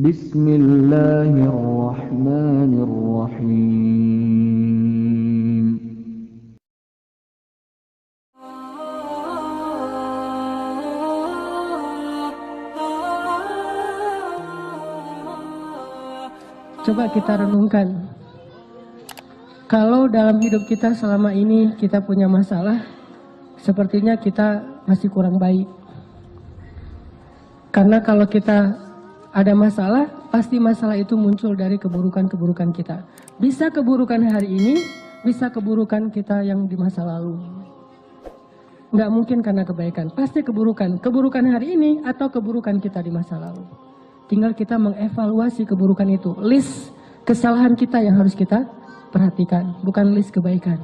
Bismillahirrahmanirrahim. Coba kita renungkan. Kalau dalam hidup kita selama ini kita punya masalah, sepertinya kita masih kurang baik. Karena kalau kita ada masalah, pasti masalah itu muncul dari keburukan-keburukan kita. Bisa keburukan hari ini, bisa keburukan kita yang di masa lalu. Nggak mungkin karena kebaikan, pasti keburukan. Keburukan hari ini atau keburukan kita di masa lalu. Tinggal kita mengevaluasi keburukan itu. List kesalahan kita yang harus kita perhatikan, bukan list kebaikan.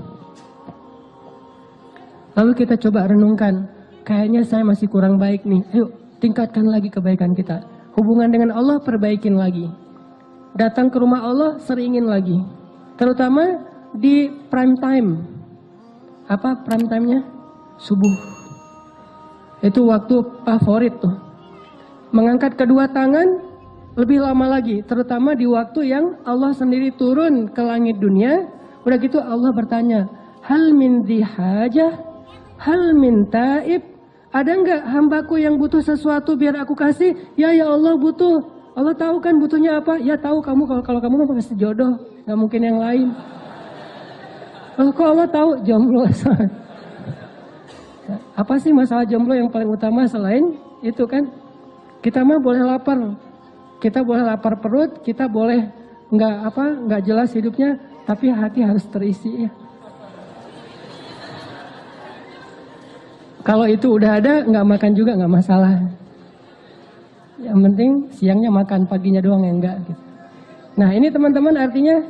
Lalu kita coba renungkan, kayaknya saya masih kurang baik nih. Ayo tingkatkan lagi kebaikan kita. Hubungan dengan Allah perbaikin lagi. Datang ke rumah Allah seringin lagi. Terutama di prime time. Apa prime time-nya? Subuh. Itu waktu favorit tuh. Mengangkat kedua tangan lebih lama lagi, terutama di waktu yang Allah sendiri turun ke langit dunia. Udah gitu Allah bertanya, hal min dihajah, hal min taib, ada nggak hambaku yang butuh sesuatu biar aku kasih? Ya Allah butuh. Allah tahu kan butuhnya apa? Ya tahu kamu, kalau kamu mau kasih jodoh, nggak mungkin yang lain. Oh, kok Allah tahu? Jomblo. Apa sih masalah jomblo yang paling utama selain itu kan? Kita mah boleh lapar, kita boleh lapar perut, kita boleh nggak jelas hidupnya, tapi hati harus terisi ya. Kalau itu udah ada, nggak makan juga nggak masalah. Yang penting siangnya makan, paginya doang yang enggak. Gitu. Nah ini teman-teman artinya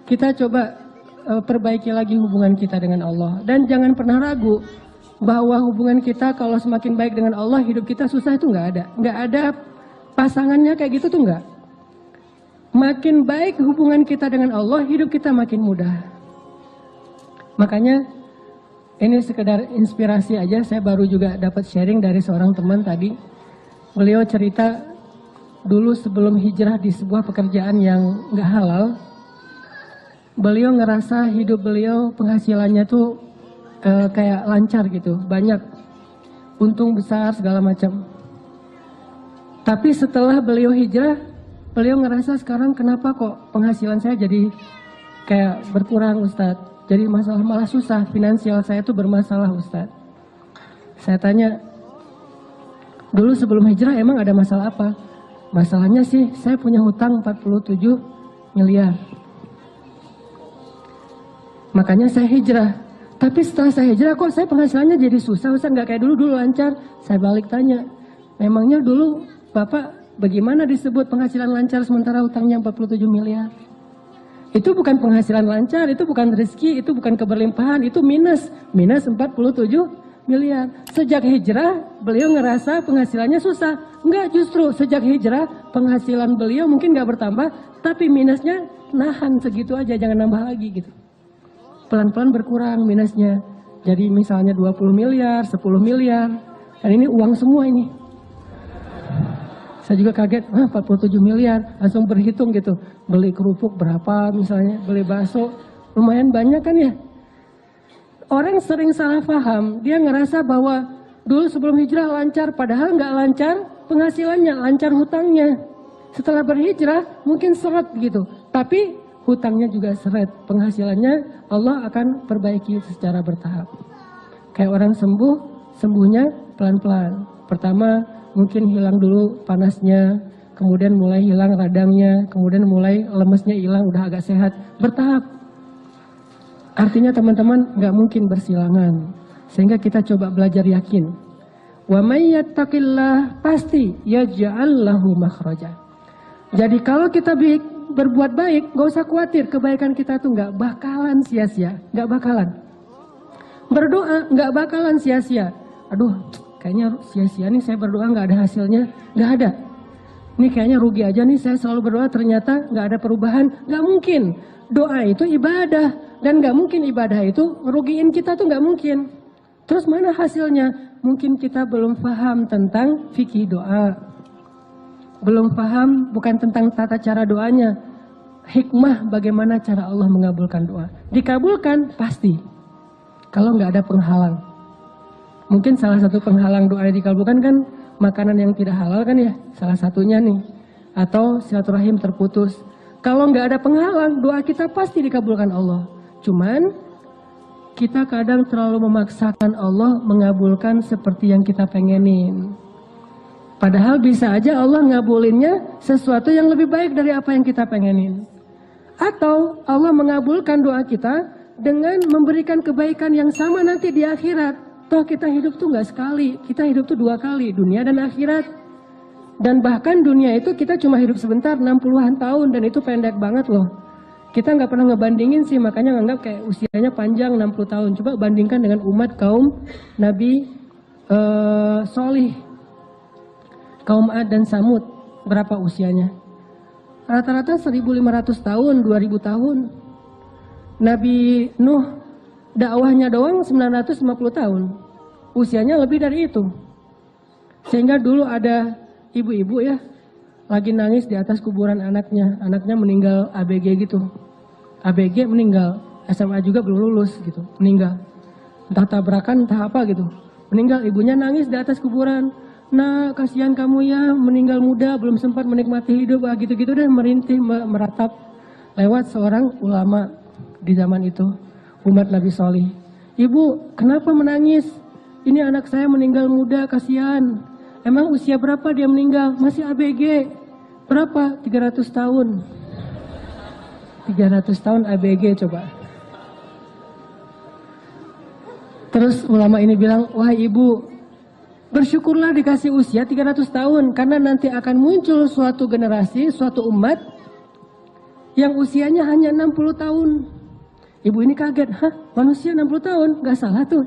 kita coba perbaiki lagi hubungan kita dengan Allah, dan jangan pernah ragu bahwa hubungan kita kalau semakin baik dengan Allah, hidup kita susah itu nggak ada pasangannya kayak gitu tuh nggak. Makin baik hubungan kita dengan Allah, hidup kita makin mudah. Makanya ini sekedar inspirasi aja, saya baru juga dapat sharing dari seorang teman tadi. Beliau cerita dulu sebelum hijrah di sebuah pekerjaan yang nggak halal, beliau ngerasa hidup beliau penghasilannya tuh kayak lancar gitu, banyak untung besar segala macam. Tapi setelah beliau hijrah, beliau ngerasa sekarang kenapa kok penghasilan saya jadi kayak berkurang Ustadz. Jadi malah susah, finansial saya tuh bermasalah Ustadz. Saya tanya, dulu sebelum hijrah emang ada masalah apa? Masalahnya sih saya punya hutang 47 miliar. Makanya saya hijrah. Tapi setelah saya hijrah kok saya penghasilannya jadi susah Ustaz, nggak kayak dulu lancar. Saya balik tanya, memangnya dulu Bapak bagaimana disebut penghasilan lancar sementara hutangnya 47 miliar? Itu bukan penghasilan lancar, itu bukan rezeki, itu bukan keberlimpahan, itu minus 47 miliar. Sejak hijrah beliau ngerasa penghasilannya susah. Enggak, justru sejak hijrah penghasilan beliau mungkin nggak bertambah, tapi minusnya nahan segitu aja, jangan nambah lagi gitu. Pelan-pelan berkurang minusnya. Jadi misalnya 20 miliar, 10 miliar. Dan ini uang semua ini. Saya juga kaget, 47 miliar. Langsung berhitung gitu. Beli kerupuk berapa misalnya, beli bakso. Lumayan banyak kan ya. Orang sering salah paham. Dia ngerasa bahwa dulu sebelum hijrah lancar. Padahal nggak lancar penghasilannya, lancar hutangnya. Setelah berhijrah mungkin seret gitu. Tapi hutangnya juga seret, penghasilannya Allah akan perbaiki secara bertahap. Kayak orang sembuh, sembuhnya pelan-pelan. Pertama mungkin hilang dulu panasnya, kemudian mulai hilang radangnya, kemudian mulai lemesnya hilang, udah agak sehat, bertahap. Artinya teman-teman nggak mungkin bersilangan, sehingga kita coba belajar yakin. Wa may yattaqillah pasti yaj'al lahu makhraja. Jadi kalau kita berbuat baik, gak usah khawatir, kebaikan kita tuh gak bakalan sia-sia, gak bakalan. Berdoa gak bakalan sia-sia. Aduh, kayaknya sia-sia nih saya berdoa gak ada hasilnya, gak ada. Ini kayaknya rugi aja nih saya selalu berdoa ternyata gak ada perubahan, gak mungkin. Doa itu ibadah, dan gak mungkin ibadah itu ngerugiin kita tuh gak mungkin. Terus mana hasilnya? Mungkin kita belum paham tentang fikih doa. belum paham bukan tentang tata cara doanya, hikmah bagaimana cara Allah mengabulkan doa. Dikabulkan pasti, kalau nggak ada penghalang. Mungkin salah satu penghalang doa yang dikabulkan kan makanan yang tidak halal kan ya, salah satunya nih. Atau silaturahim terputus. Kalau nggak ada penghalang, doa kita pasti dikabulkan Allah. Cuman kita kadang terlalu memaksakan Allah mengabulkan seperti yang kita pengenin. Padahal bisa aja Allah ngabulinnya sesuatu yang lebih baik dari apa yang kita pengenin. Atau Allah mengabulkan doa kita dengan memberikan kebaikan yang sama nanti di akhirat. Toh kita hidup tuh nggak sekali, kita hidup tuh 2 kali, dunia dan akhirat. Dan bahkan dunia itu kita cuma hidup sebentar, 60-an tahun, dan itu pendek banget loh. Kita nggak pernah ngebandingin sih, makanya nganggap kayak usianya panjang 60 tahun. Coba bandingkan dengan umat kaum Nabi Solih. Kaum Ad dan Samud, berapa usianya? Rata-rata 1500 tahun, 2000 tahun. Nabi Nuh, dakwahnya doang 950 tahun. Usianya lebih dari itu. Sehingga dulu ada ibu-ibu ya, lagi nangis di atas kuburan anaknya. Anaknya meninggal ABG gitu. ABG meninggal, SMA juga belum lulus gitu, meninggal. Entah tabrakan, entah apa gitu. Meninggal, ibunya nangis di atas kuburan. Nah, kasihan kamu ya, meninggal muda, belum sempat menikmati hidup, gitu-gitu deh, merintih, meratap. Lewat seorang ulama di zaman itu, umat Nabi Solih. Ibu, kenapa menangis? Ini anak saya meninggal muda, kasihan. Emang usia berapa dia meninggal? Masih ABG. Berapa? 300 tahun. 300 tahun ABG coba. Terus ulama ini bilang, wah ibu, bersyukurlah dikasih usia 300 tahun, karena nanti akan muncul suatu generasi, suatu umat yang usianya hanya 60 tahun. Ibu ini kaget, hah manusia 60 tahun? Gak salah tuh.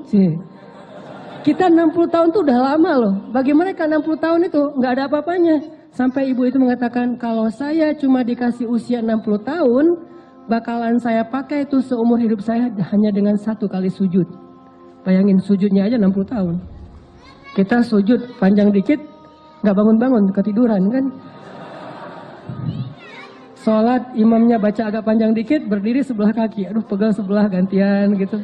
Kita 60 tahun tuh udah lama loh. Bagi mereka 60 tahun itu gak ada apa-apanya. Sampai ibu itu mengatakan, kalau saya cuma dikasih usia 60 tahun, bakalan saya pakai itu seumur hidup saya hanya dengan 1 kali sujud. Bayangin sujudnya aja 60 tahun. Kita sujud panjang dikit, nggak bangun-bangun, ketiduran kan. Sholat imamnya baca agak panjang dikit, berdiri sebelah kaki. Aduh pegal sebelah gantian gitu.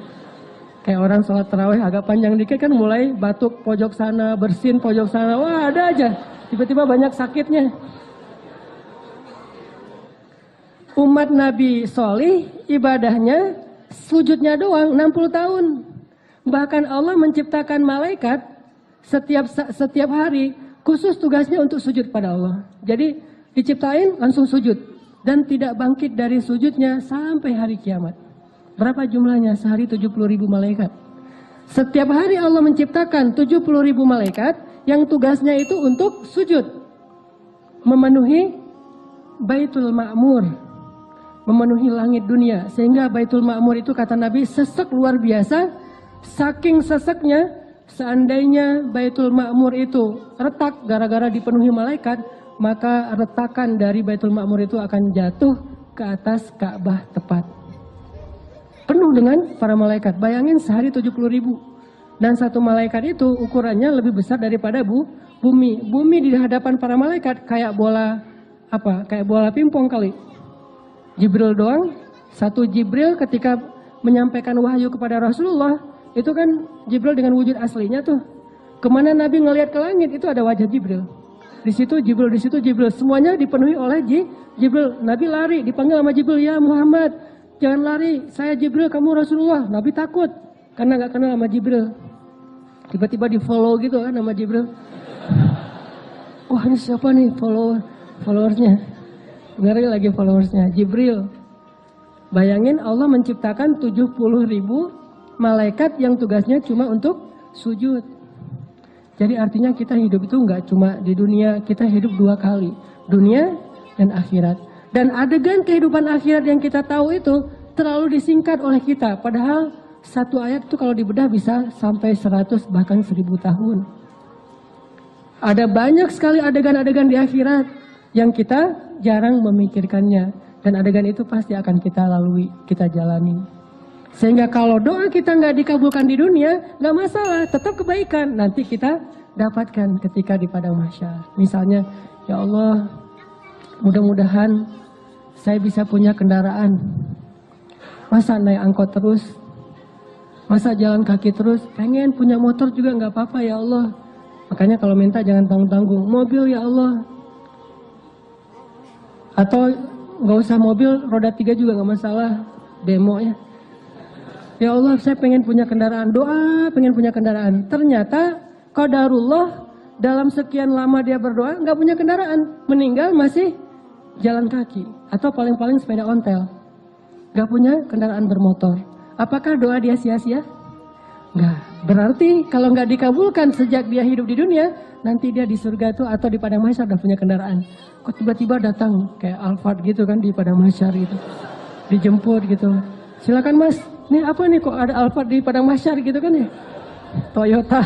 Kayak orang sholat tarawih agak panjang dikit kan mulai batuk pojok sana, bersin pojok sana. Wah ada aja, tiba-tiba banyak sakitnya. Umat Nabi Solih ibadahnya sujudnya doang 60 tahun. Bahkan Allah menciptakan malaikat setiap hari khusus tugasnya untuk sujud pada Allah. Jadi diciptain langsung sujud dan tidak bangkit dari sujudnya sampai hari kiamat. Berapa jumlahnya? Sehari 70.000 malaikat. Setiap hari Allah menciptakan 70.000 malaikat yang tugasnya itu untuk sujud, memenuhi Baitul Ma'mur, memenuhi langit dunia. Sehingga Baitul Ma'mur itu kata Nabi sesek luar biasa. Saking seseknya, seandainya Baitul Ma'mur itu retak gara-gara dipenuhi malaikat, maka retakan dari Baitul Ma'mur itu akan jatuh ke atas Ka'bah tepat. Penuh dengan para malaikat. Bayangin sehari 70.000. Dan satu malaikat itu ukurannya lebih besar daripada bumi. Bumi di hadapan para malaikat kayak bola kayak bola pingpong kali. Jibril doang. Satu Jibril ketika menyampaikan wahyu kepada Rasulullah, itu kan Jibril dengan wujud aslinya tuh. Kemana Nabi ngelihat ke langit itu ada wajah Jibril. Di situ Jibril. Semuanya dipenuhi oleh Jibril. Nabi lari, dipanggil sama Jibril, ya Muhammad, jangan lari, saya Jibril, kamu Rasulullah. Nabi takut karena gak kenal sama Jibril. Tiba-tiba di follow gitu kan sama Jibril. Wah ini siapa nih followersnya? Ngeri lagi followersnya, Jibril. Bayangin Allah menciptakan 70.000 malaikat yang tugasnya cuma untuk sujud. Jadi artinya kita hidup itu nggak cuma di dunia, kita hidup 2 kali. Dunia dan akhirat. Dan adegan kehidupan akhirat yang kita tahu itu terlalu disingkat oleh kita. Padahal satu ayat itu kalau dibedah bisa sampai 100 bahkan 1000 tahun. Ada banyak sekali adegan-adegan di akhirat yang kita jarang memikirkannya. Dan adegan itu pasti akan kita lalui, kita jalani. Sehingga kalau doa kita nggak dikabulkan di dunia, nggak masalah, tetap kebaikan. Nanti kita dapatkan ketika di padang mahsyar. Misalnya Ya Allah, mudah-mudahan saya bisa punya kendaraan. Masa naik angkot terus? Masa jalan kaki terus? Pengen punya motor juga nggak apa-apa ya Allah. Makanya kalau minta jangan tanggung-tanggung. Mobil ya Allah. Atau nggak usah mobil, roda 3 juga nggak masalah. Demo ya. Ya Allah, saya pengen punya kendaraan. Doa, pengen punya kendaraan. Ternyata qadarullah, dalam sekian lama dia berdoa nggak punya kendaraan. Meninggal masih jalan kaki. Atau paling-paling sepeda ontel. Nggak punya kendaraan bermotor. Apakah doa dia sia-sia? Nggak. Berarti kalau nggak dikabulkan sejak dia hidup di dunia, nanti dia di surga itu atau di padang mahsyar udah punya kendaraan. Kok tiba-tiba datang kayak Alphard gitu kan di padang mahsyar gitu. Dijemput gitu. Silakan Mas, ini apa nih kok ada Alphard di padang mahsyar gitu kan ya? Toyota.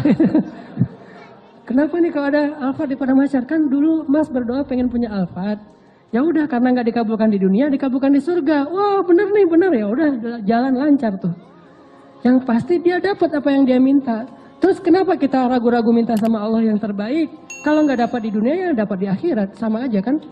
Kenapa nih kalau ada Alphard di padang mahsyar? Kan dulu Mas berdoa pengen punya Alphard. Ya udah, karena nggak dikabulkan di dunia, dikabulkan di surga. Wah bener nih, bener ya. Udah jalan lancar tuh. Yang pasti dia dapat apa yang dia minta. Terus kenapa kita ragu-ragu minta sama Allah yang terbaik? Kalau nggak dapat di dunia ya dapat di akhirat, sama aja kan?